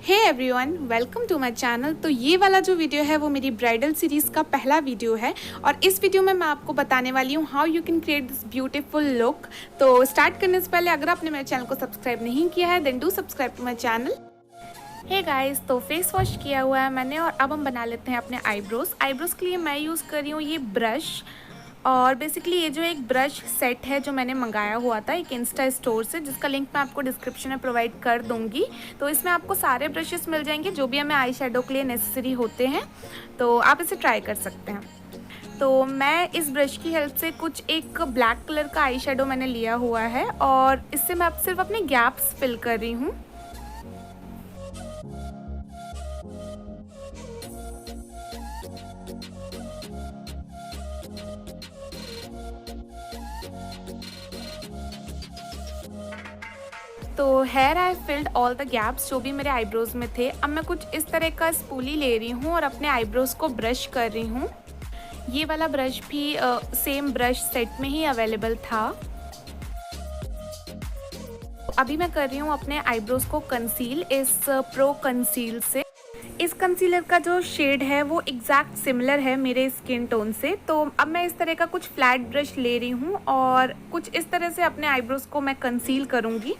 Hey everyone, welcome to my channel. तो ये वाला जो वीडियो है वो मेरी ब्राइडल सीरीज़ का पहला वीडियो है और इस वीडियो में मैं आपको बताने वाली हूँ how you can create this beautiful look. तो स्टार्ट करने से पहले अगर आपने मेरे चैनल को सब्सक्राइब नहीं किया है then do subscribe to my channel. Hey guys, तो फेस वॉश किया हुआ है मैंने और अब हम बना लेते हैं अपने आईब्रोज़ के लिए मैं यूज़ कर रही हूँ ये ब्रश। और बेसिकली ये जो एक ब्रश सेट है जो मैंने मंगाया हुआ था एक इंस्टा स्टोर से, जिसका लिंक मैं आपको डिस्क्रिप्शन में प्रोवाइड कर दूंगी। तो इसमें आपको सारे ब्रशेस मिल जाएंगे जो भी हमें आई शेडो के लिए नेसेसरी होते हैं, तो आप इसे ट्राई कर सकते हैं। तो मैं इस ब्रश की हेल्प से कुछ एक ब्लैक कलर का आई शेडो मैंने लिया हुआ है और इससे मैं अब सिर्फ अपने गैप्स फिल कर रही हूँ। तो here I field all the gaps जो भी मेरे आईब्रोज़ में थे। अब मैं कुछ इस तरह का स्पूली ले रही हूँ और अपने आईब्रोज़ को ब्रश कर रही हूँ। ये वाला ब्रश भी सेम ब्रश सेट में ही अवेलेबल था। अभी मैं कर रही हूँ अपने आईब्रोज़ को कंसील इस प्रो कंसील से। इस कंसीलर का जो शेड है वो एग्जैक्ट सिमिलर है मेरे स्किन टोन से। तो अब मैं इस तरह का कुछ फ्लैट ब्रश ले रही हूँ और कुछ इस तरह से अपने आईब्रोज़ को मैं कंसील करूँगी।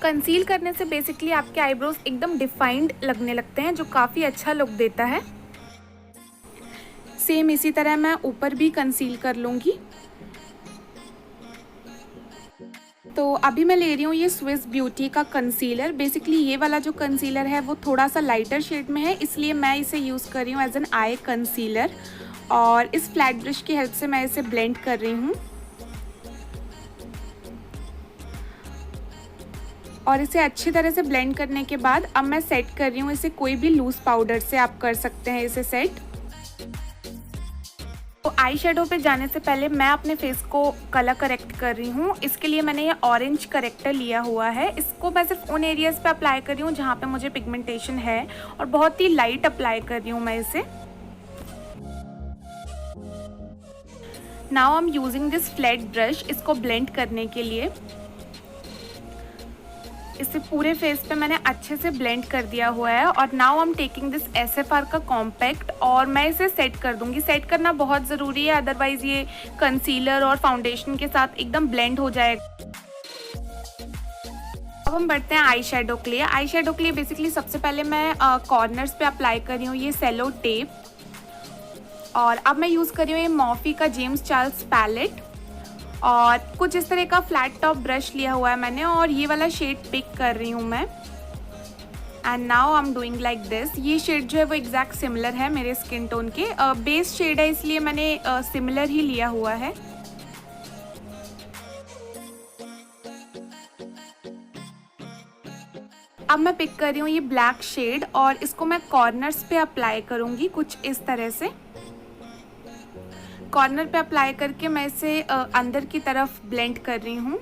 कंसील करने से बेसिकली आपके आईब्रोज एकदम डिफाइंड लगने लगते हैं, जो काफ़ी अच्छा लुक देता है। सेम इसी तरह मैं ऊपर भी कंसील कर लूँगी। तो अभी मैं ले रही हूँ ये स्विस ब्यूटी का कंसीलर। बेसिकली ये वाला जो कंसीलर है वो थोड़ा सा लाइटर शेड में है, इसलिए मैं इसे यूज़ कर रही हूँ एज एन आई कंसीलर। और इस फ्लैट ब्रश की हेल्प से मैं इसे ब्लेंड कर रही हूँ और इसे अच्छी तरह से ब्लेंड करने के बाद अब मैं सेट कर रही हूँ इसे। कोई भी लूज़ पाउडर से आप कर सकते हैं इसे सेट। तो आई शेडो पे जाने से पहले मैं अपने फेस को कलर करेक्ट कर रही हूँ। इसके लिए मैंने ये ऑरेंज करेक्टर लिया हुआ है। इसको मैं सिर्फ उन एरियाज़ पे अप्लाई कर रही हूँ जहाँ पे मुझे पिगमेंटेशन है और बहुत ही लाइट अप्लाई कर रही हूँ मैं इसे। Now I am using this flat brush इसको ब्लेंड करने के लिए। इसे पूरे फेस पे मैंने अच्छे से ब्लेंड कर दिया हुआ है और now I am taking this SFR का कॉम्पैक्ट और मैं इसे सेट कर दूंगी। सेट करना बहुत ज़रूरी है, अदरवाइज़ ये कंसीलर और फाउंडेशन के साथ एकदम ब्लेंड हो जाएगा। अब हम बढ़ते हैं आई शेडो के लिए। आई शेडो के लिए बेसिकली सबसे पहले मैं कॉर्नर्स पे अप्लाई कर रही हूँ ये सेलो टेप और अब मैं यूज़ कर रही हूँ ये मॉफी का जेम्स चार्ल्स पैलेट और कुछ इस तरह का फ्लैट टॉप ब्रश लिया हुआ है मैंने और ये वाला शेड पिक कर रही हूँ मैं। And now I am doing like this. ये शेड जो है वो एग्जैक्ट सिमिलर है मेरे स्किन टोन के। बेस शेड है इसलिए मैंने सिमिलर ही लिया हुआ है। अब मैं पिक कर रही हूँ ये ब्लैक शेड और इसको मैं कॉर्नर्स पे अप्लाई करूँगी कुछ इस तरह से। कॉर्नर पे अप्लाई करके मैं इसे अंदर की तरफ ब्लेंड कर रही हूँ।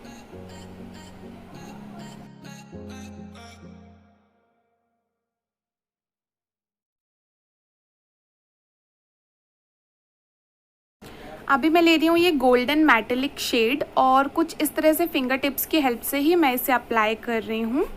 अभी मैं ले रही हूँ ये गोल्डन मेटेलिक शेड और कुछ इस तरह से फिंगर टिप्स की हेल्प से ही मैं इसे अप्लाई कर रही हूँ।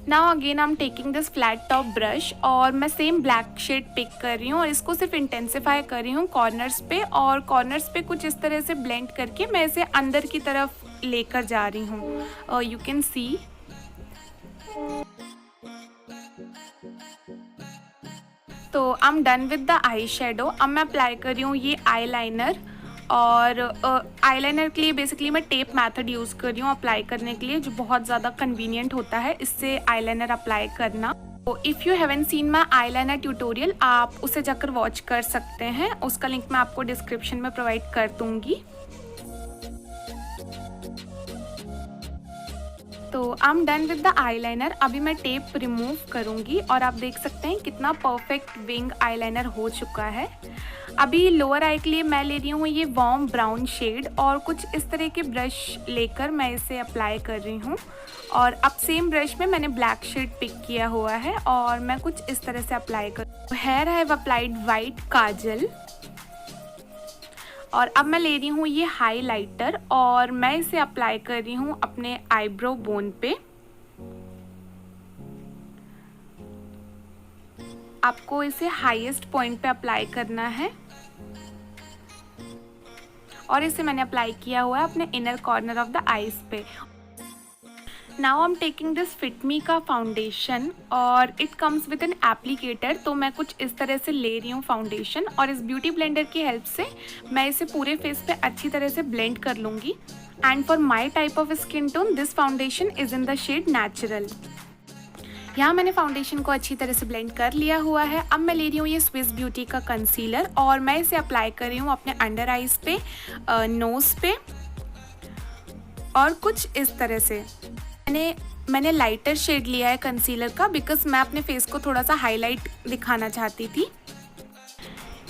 Now again I am taking this flat top brush और मैं सेम ब्लैक शेड पिक कर रही हूँ और इसको सिर्फ इंटेंसिफाई कर रही हूँ कॉर्नर्स पे और कॉर्नर्स पे कुछ इस तरह से ब्लेंड करके मैं इसे अंदर की तरफ लेकर जा रही हूँ। You can see. तो I am done with the eye shadow. अब मैं अप्लाई कर रही हूँ ये आई लाइनर और आईलाइनर के लिए बेसिकली मैं टेप मेथड यूज़ कर रही हूँ अप्लाई करने के लिए, जो बहुत ज़्यादा कन्वीनियंट होता है इससे आईलाइनर अप्लाई करना। तो if you haven't seen my eyeliner tutorial आप उसे जाकर वॉच कर सकते हैं, उसका लिंक मैं आपको डिस्क्रिप्शन में प्रोवाइड कर दूँगी। तो I am done with the eyeliner. अभी मैं टेप रिमूव करूँगी और आप देख सकते हैं कितना परफेक्ट विंग आईलाइनर हो चुका है। अभी लोअर आई के लिए मैं ले रही हूँ ये वार्म ब्राउन शेड और कुछ इस तरह के ब्रश लेकर मैं इसे अप्लाई कर रही हूँ और अब सेम ब्रश में मैंने ब्लैक शेड पिक किया हुआ है और मैं कुछ इस तरह से अप्लाई कर here I have applied white kajal और अब मैं ले रही हूँ ये हाइलाइटर और मैं इसे अप्लाई कर रही हूँ अपने आईब्रो बोन पे। आपको इसे हाईएस्ट पॉइंट पे अप्लाई करना है और इसे मैंने अप्लाई किया हुआ है अपने inner corner of the eyes पे। Now I am taking this Fit Me का फाउंडेशन और it comes with an applicator. तो मैं कुछ इस तरह से ले रही हूँ फाउंडेशन और इस ब्यूटी ब्लेंडर की हेल्प से मैं इसे पूरे फेस पे अच्छी तरह से ब्लेंड कर लूँगी। And for my type of skin tone this foundation is in the shade natural. यहाँ मैंने फाउंडेशन को अच्छी तरह से ब्लेंड कर लिया हुआ है। अब मैं ले रही हूँ ये स्विस ब्यूटी का कंसीलर और मैं इसे अप्लाई कर रही हूँ अपने अंडर आइज पे, नोज़ पे और कुछ इस तरह से। मैंने लाइटर शेड लिया है कंसीलर का बिकॉज मैं अपने फेस को थोड़ा सा हाईलाइट दिखाना चाहती थी।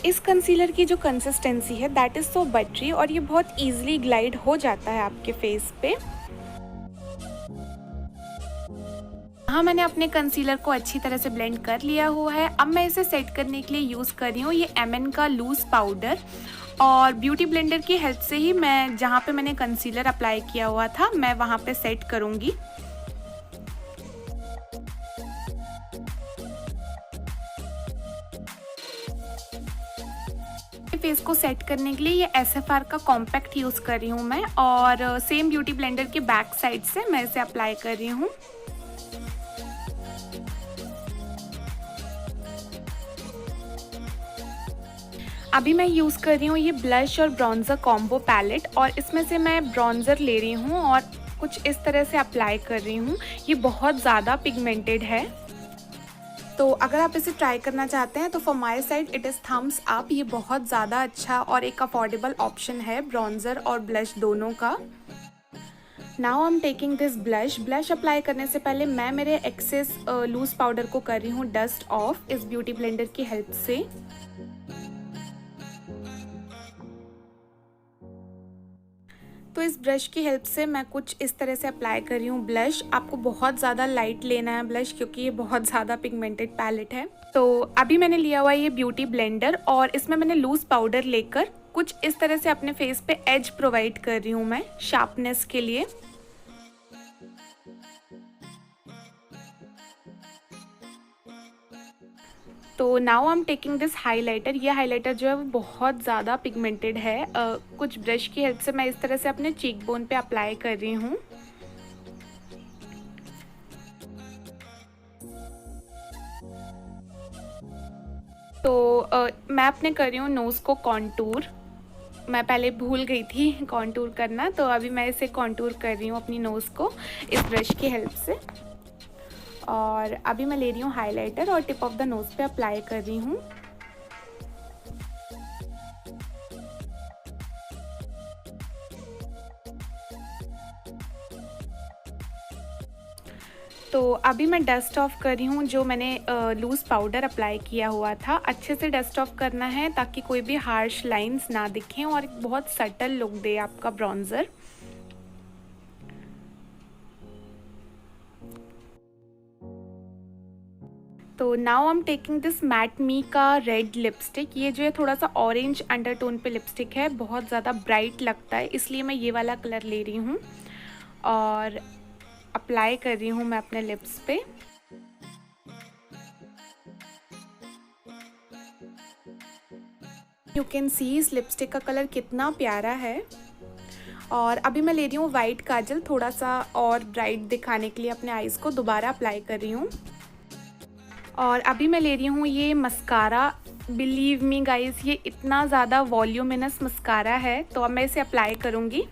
इस कंसीलर की जो कंसिस्टेंसी है दैट इज़ सो बटरी और ये बहुत ईजिली ग्लाइड हो जाता है आपके फेस पे। हाँ, मैंने अपने कंसीलर को अच्छी तरह से ब्लेंड कर लिया हुआ है। अब मैं इसे सेट करने के लिए यूज़ कर रही हूँ ये MN का लूज़ पाउडर और ब्यूटी ब्लेंडर की हेल्प से ही मैं जहाँ पे मैंने कंसीलर अप्लाई किया हुआ था मैं वहाँ पे सेट करूँगी। फेस को सेट करने के लिए ये SFR का कॉम्पैक्ट यूज़ कर रही हूँ मैं और सेम ब्यूटी ब्लेंडर के बैक साइड से मैं इसे अप्लाई कर रही हूँ। अभी मैं यूज़ कर रही हूँ ये ब्लश और ब्रॉन्ज़र कॉम्बो पैलेट और इसमें से मैं ब्रॉन्ज़र ले रही हूँ और कुछ इस तरह से अप्लाई कर रही हूँ। ये बहुत ज़्यादा पिगमेंटेड है तो अगर आप इसे ट्राई करना चाहते हैं तो for my side it is thumbs up. ये बहुत ज़्यादा अच्छा और एक अफोर्डेबल ऑप्शन है ब्रॉन्ज़र और ब्लश दोनों का। Now I am taking this blush apply करने से पहले मैं मेरे एक्सेस लूज़ पाउडर को कर रही हूँ डस्ट ऑफ इस ब्यूटी ब्लेंडर की हेल्प से। तो इस ब्रश की हेल्प से मैं कुछ इस तरह से अप्लाई कर रही हूँ ब्लश। आपको बहुत ज़्यादा लाइट लेना है ब्लश क्योंकि ये बहुत ज़्यादा पिगमेंटेड पैलेट है। तो अभी मैंने लिया हुआ है ये ब्यूटी ब्लेंडर और इसमें मैंने लूज़ पाउडर लेकर कुछ इस तरह से अपने फेस पे एज प्रोवाइड कर रही हूँ मैं शार्पनेस के लिए। तो now I am taking this highlighter. ये हाइलाइटर जो है वो बहुत ज़्यादा पिगमेंटेड है। कुछ ब्रश की हेल्प से मैं इस तरह से अपने चीक बोन पे अप्लाई कर रही हूँ। तो मैं अपने कर रही हूँ नोज़ को कॉन्टूर। मैं पहले भूल गई थी कॉन्टूर करना तो अभी मैं इसे कॉन्टूर कर रही हूँ अपनी नोज़ को इस ब्रश की हेल्प से। और अभी मैं ले रही हूँ हाइलाइटर और टिप ऑफ द नोज़ पे अप्लाई कर रही हूँ। तो अभी मैं डस्ट ऑफ कर रही हूँ जो मैंने लूज़ पाउडर अप्लाई किया हुआ था। अच्छे से डस्ट ऑफ करना है ताकि कोई भी हार्श लाइंस ना दिखें और बहुत सटल लुक दे आपका ब्रॉन्ज़र। तो now I am taking this matte me का रेड लिपस्टिक। ये जो है थोड़ा सा ऑरेंज अंडरटोन पे लिपस्टिक है, बहुत ज़्यादा ब्राइट लगता है इसलिए मैं ये वाला कलर ले रही हूँ और अप्लाई कर रही हूँ मैं अपने लिप्स पे। यू कैन सी इस लिपस्टिक का कलर कितना प्यारा है। और अभी मैं ले रही हूँ वाइट काजल, थोड़ा सा और ब्राइट दिखाने के लिए अपने आईज़ को दोबारा अप्लाई कर रही हूँ। और अभी मैं ले रही हूँ ये मस्कारा। बिलीव मी गाइस ये इतना ज़्यादा वॉल्यूमिनस मस्कारा है तो अब मैं इसे अप्लाई करूँगी।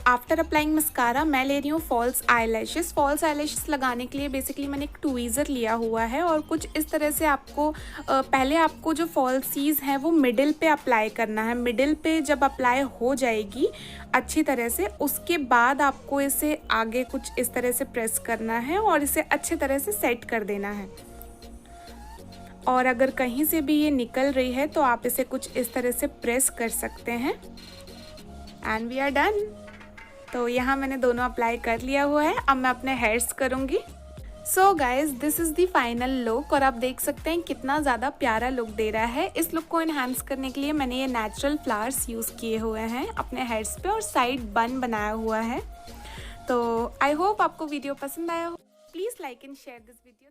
आफ्टर अप्लाइंग मस्कारा मैं ले रही हूँ फॉल्स आईलैशेस। फॉल्स आईलैशेस लगाने के लिए बेसिकली मैंने एक ट्वीज़र लिया हुआ है और कुछ इस तरह से आपको पहले आपको जो फॉल्सीज़ हैं वो मिडिल पे अप्लाई करना है। मिडिल पे जब अप्लाई हो जाएगी अच्छी तरह से उसके बाद आपको इसे आगे कुछ इस तरह से प्रेस करना है और इसे अच्छी तरह से सेट कर देना है। और अगर कहीं से भी ये निकल रही है तो आप इसे कुछ इस तरह से प्रेस कर सकते हैं एंड वी आर डन। तो यहाँ मैंने दोनों अप्लाई कर लिया हुआ है। अब मैं अपने हेयर्स करूँगी। So guys this is the final look और आप देख सकते हैं कितना ज़्यादा प्यारा लुक दे रहा है। इस लुक को इन्हांस करने के लिए मैंने ये नेचुरल फ्लावर्स यूज़ किए हुए हैं अपने हेड्स पे और साइड बन बनाया हुआ है। तो आई होप आपको वीडियो पसंद आया हो। Please like and share this video.